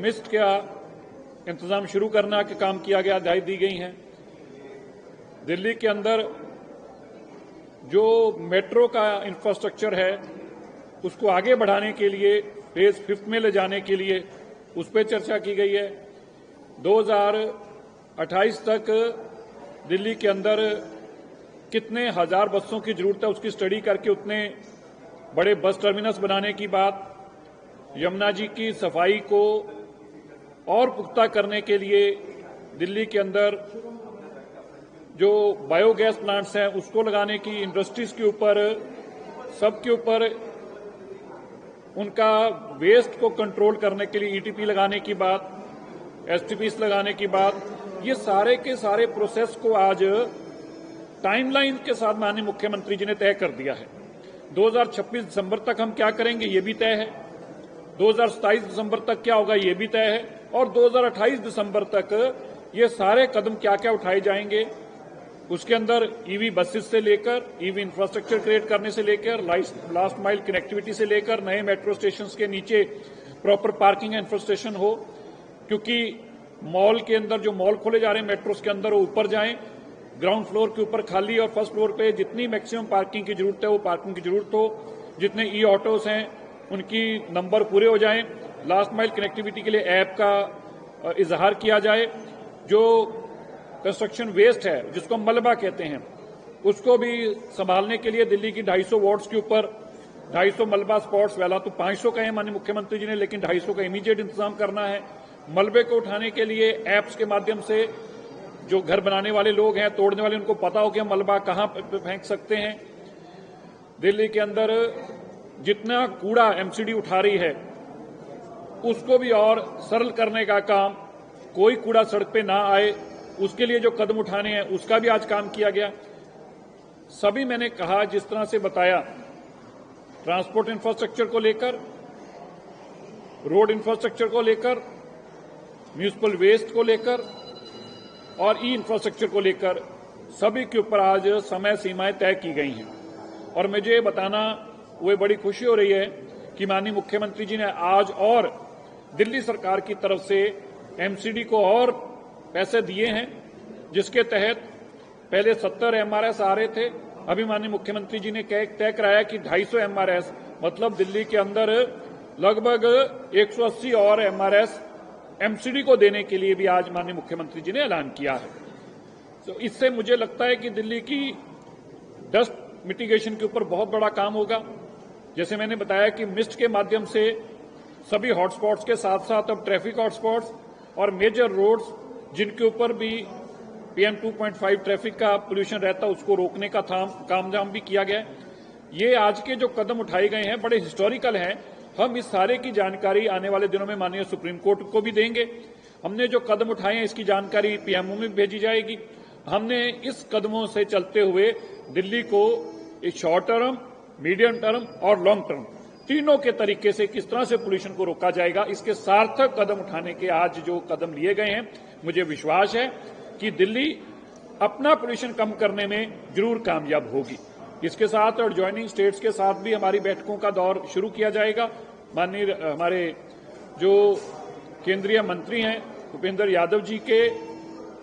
Mist का इंतजाम शुरू करने का काम किया गया, हदायत दी गई हैं। दिल्ली के अंदर जो मेट्रो का इंफ्रास्ट्रक्चर है उसको आगे बढ़ाने के लिए, फेज 5 में ले जाने के लिए उस पर चर्चा की गई है। 2028 तक दिल्ली के अंदर कितने हजार बसों की जरूरत है उसकी स्टडी करके उतने बड़े बस टर्मिनस बनाने की बात, यमुना जी की सफाई को और पुख्ता करने के लिए दिल्ली के अंदर जो बायोगैस प्लांट्स हैं उसको लगाने की, इंडस्ट्रीज के ऊपर, सबके ऊपर उनका वेस्ट को कंट्रोल करने के लिए ईटीपी लगाने की बात, एसटीपीस लगाने की बात, ये सारे के सारे प्रोसेस को आज टाइमलाइन के साथ माननीय मुख्यमंत्री जी ने तय कर दिया है। 2026 दिसंबर तक हम क्या करेंगे ये भी तय है, 2027 दिसंबर तक क्या होगा ये भी तय है, और 2028 दिसंबर तक ये सारे कदम क्या क्या उठाए जाएंगे। उसके अंदर ईवी बसेस से लेकर, ईवी इंफ्रास्ट्रक्चर क्रिएट करने से लेकर, लास्ट माइल कनेक्टिविटी से लेकर, नए मेट्रो स्टेशन के नीचे प्रॉपर पार्किंग इंफ्रास्ट्रक्चर हो, क्योंकि मॉल के अंदर जो मॉल खोले जा रहे हैं मेट्रोस के अंदर वो ऊपर जाएं, ग्राउंड फ्लोर के ऊपर खाली और फर्स्ट फ्लोर पे जितनी मैक्सिमम पार्किंग की जरूरत है वो पार्किंग की जरूरत हो, जितने ई ऑटोस हैं उनकी नंबर पूरे हो जाएं, लास्ट माइल कनेक्टिविटी के लिए ऐप का इजहार किया जाए, जो कंस्ट्रक्शन वेस्ट है जिसको मलबा कहते हैं उसको भी संभालने के लिए दिल्ली की 250 वार्ड्स के ऊपर 250 मलबा स्पॉट्स, वाला तो 500 का है माननीय मुख्यमंत्री जी ने, लेकिन 250 का इमीडिएट इंतजाम करना है। मलबे को उठाने के लिए ऐप्स के माध्यम से जो घर बनाने वाले लोग हैं, तोड़ने वाले, उनको पता हो कि हम मलबा कहां फेंक सकते हैं। दिल्ली के अंदर जितना कूड़ा एमसीडी उठा रही है उसको भी और सरल करने का काम, कोई कूड़ा सड़क पे ना आए उसके लिए जो कदम उठाने हैं उसका भी आज काम किया गया। सभी मैंने कहा, जिस तरह से बताया, ट्रांसपोर्ट इंफ्रास्ट्रक्चर को लेकर, रोड इंफ्रास्ट्रक्चर को लेकर, म्यूनिसिपल वेस्ट को लेकर और ई इंफ्रास्ट्रक्चर को लेकर, सभी के ऊपर आज समय सीमाएं तय की गई हैं। और मुझे बताना हुए बड़ी खुशी हो रही है कि माननीय मुख्यमंत्री जी ने आज और दिल्ली सरकार की तरफ से एमसीडी को और पैसे दिए हैं, जिसके तहत पहले 70 एमआरएस आ रहे थे, अभी माननीय मुख्यमंत्री जी ने तय कराया कि 250 एमआरएस, मतलब दिल्ली के अंदर लगभग 180 और एमआरएस एमसीडी को देने के लिए भी आज माननीय मुख्यमंत्री जी ने ऐलान किया है। तो इससे मुझे लगता है कि दिल्ली की डस्ट मिटिगेशन के ऊपर बहुत बड़ा काम होगा। जैसे मैंने बताया कि मिस्ट के माध्यम से सभी हॉटस्पॉट्स के साथ साथ अब ट्रैफिक हॉटस्पॉट्स और मेजर रोड्स जिनके ऊपर भी PM 2.5 ट्रैफिक का पोल्यूशन रहता है उसको रोकने का कामयाब भी किया गया। ये आज के जो कदम उठाए गए हैं बड़े हिस्टोरिकल हैं। हम इस सारे की जानकारी आने वाले दिनों में माननीय सुप्रीम कोर्ट को भी देंगे। हमने जो कदम उठाए हैं इसकी जानकारी PMO में भेजी जाएगी। हमने इस कदमों से चलते हुए दिल्ली को शॉर्ट टर्म, मीडियम टर्म और लॉन्ग टर्म तीनों के तरीके से किस तरह से पोल्यूशन को रोका जाएगा, इसके सार्थक कदम उठाने के आज जो कदम लिए गए हैं, मुझे विश्वास है कि दिल्ली अपना पोल्यूशन कम करने में जरूर कामयाब होगी। इसके साथ और ज्वाइनिंग स्टेट्स के साथ भी हमारी बैठकों का दौर शुरू किया जाएगा। माननीय हमारे जो केंद्रीय मंत्री हैं भूपेंद्र यादव जी के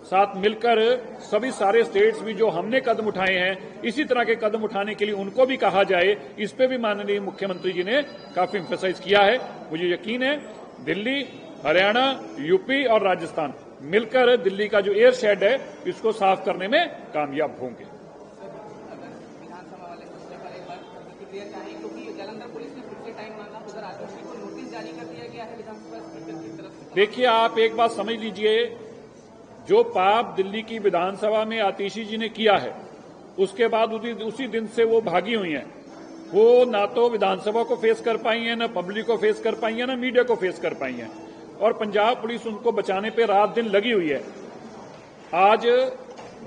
साथ मिलकर सभी सारे स्टेट्स भी जो हमने कदम उठाए हैं इसी तरह के कदम उठाने के लिए उनको भी कहा जाए, इस पे भी माननीय मुख्यमंत्री जी ने काफी एम्फेसाइज किया है। मुझे यकीन है दिल्ली, हरियाणा, यूपी और राजस्थान मिलकर दिल्ली का जो एयर शेड है इसको साफ करने में कामयाब होंगे। देखिए, आप एक बात समझ लीजिए, जो पाप दिल्ली की विधानसभा में आतिशी जी ने किया है उसके बाद उसी दिन से वो भागी हुई हैं। वो ना तो विधानसभा को फेस कर पाई हैं, ना पब्लिक को फेस कर पाई हैं, ना मीडिया को फेस कर पाई हैं, और पंजाब पुलिस उनको बचाने पे रात दिन लगी हुई है। आज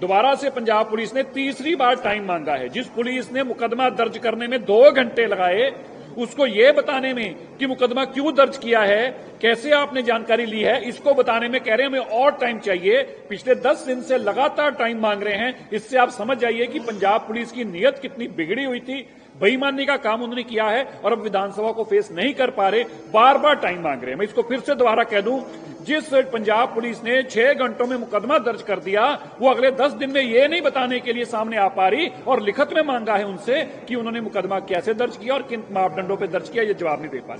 दोबारा से पंजाब पुलिस ने तीसरी बार टाइम मांगा है। जिस पुलिस ने मुकदमा दर्ज करने में 2 घंटे लगाए उसको ये बताने में कि मुकदमा क्यों दर्ज किया है, कैसे आपने जानकारी ली है, इसको बताने में कह रहे हैं हमें और टाइम चाहिए। पिछले 10 दिन से लगातार टाइम मांग रहे हैं। इससे आप समझ जाइए कि पंजाब पुलिस की नीयत कितनी बिगड़ी हुई थी। बेईमानी का काम उन्होंने किया है और अब विधानसभा को फेस नहीं कर पा रहे, बार बार टाइम मांग रहे हैं। मैं इसको फिर से दोबारा कह दूं, जिस पंजाब पुलिस ने 6 घंटों में मुकदमा दर्ज कर दिया, वो अगले 10 दिन में ये नहीं बताने के लिए सामने आ पा रही और लिखत में मांगा है उनसे कि उन्होंने मुकदमा कैसे दर्ज किया और किन मापदंडों पर दर्ज किया, ये जवाब नहीं दे पा रही।